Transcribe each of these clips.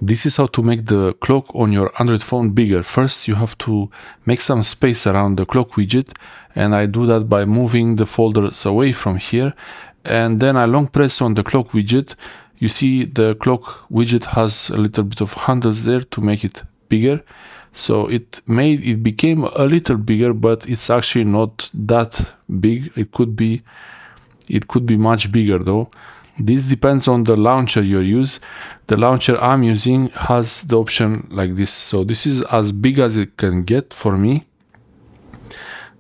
This is how to make the clock on your Android phone bigger. First, you have to make some space around the clock widget, and I do that by moving the folders away from here, and then I long press on the clock widget. You see the clock widget has a little bit of handles there to make it bigger. So it became a little bigger, but it's actually not that big. It could be much bigger though. This depends on the launcher you use. The launcher I'm using has the option like this. So this is as big as it can get for me.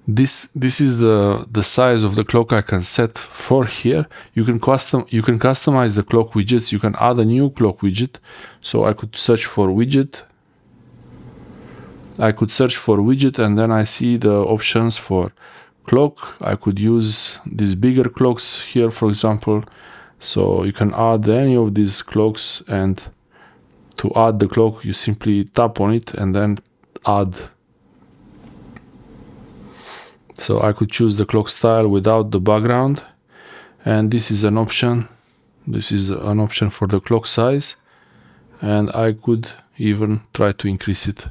This is the size of the clock I can set for here. You can customize the clock widgets. You can add a new clock widget. So I could search for widget. And then I see the options for clock. I could use these bigger clocks here, for example. So you can add any of these clocks, and to add the clock you simply tap on it and then add. So I could choose the clock style without the background, and this is an option. This is an option for the clock size, and I could even try to increase it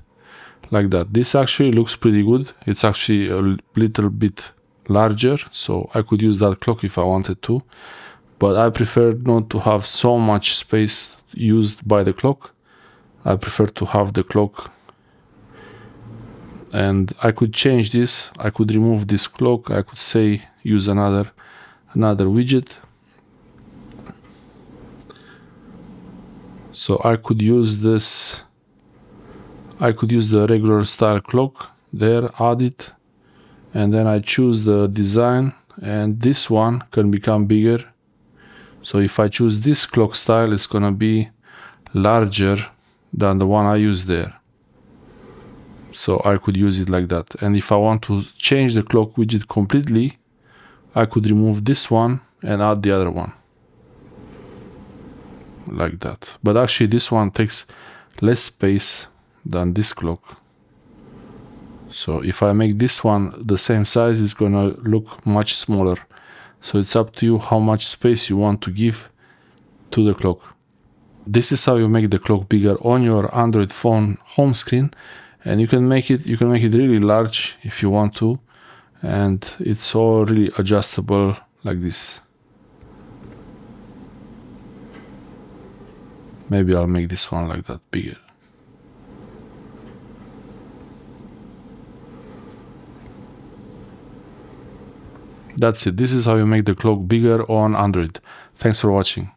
like that. This actually looks pretty good. It's actually a little bit larger, so I could use that clock if I wanted to. But I prefer not to have so much space used by the clock. I prefer to have the clock. And I could change this. I could remove this clock. I could say use another widget. So I could use this. I could use the regular style clock there, add it, and then I choose the design, and this one can become bigger. So if I choose this clock style, it's gonna be larger than the one I use there. So I could use it like that. And if I want to change the clock widget completely, I could remove this one and add the other one. Like that. But actually this one takes less space than this clock. So if I make this one the same size, it's gonna look much smaller. So it's up to you how much space you want to give to the clock. This is how you make the clock bigger on your Android phone home screen, and you can make it really large if you want to, and it's all really adjustable like this. Maybe I'll make this one like that bigger. That's it. This is how you make the clock bigger on Android. Thanks for watching.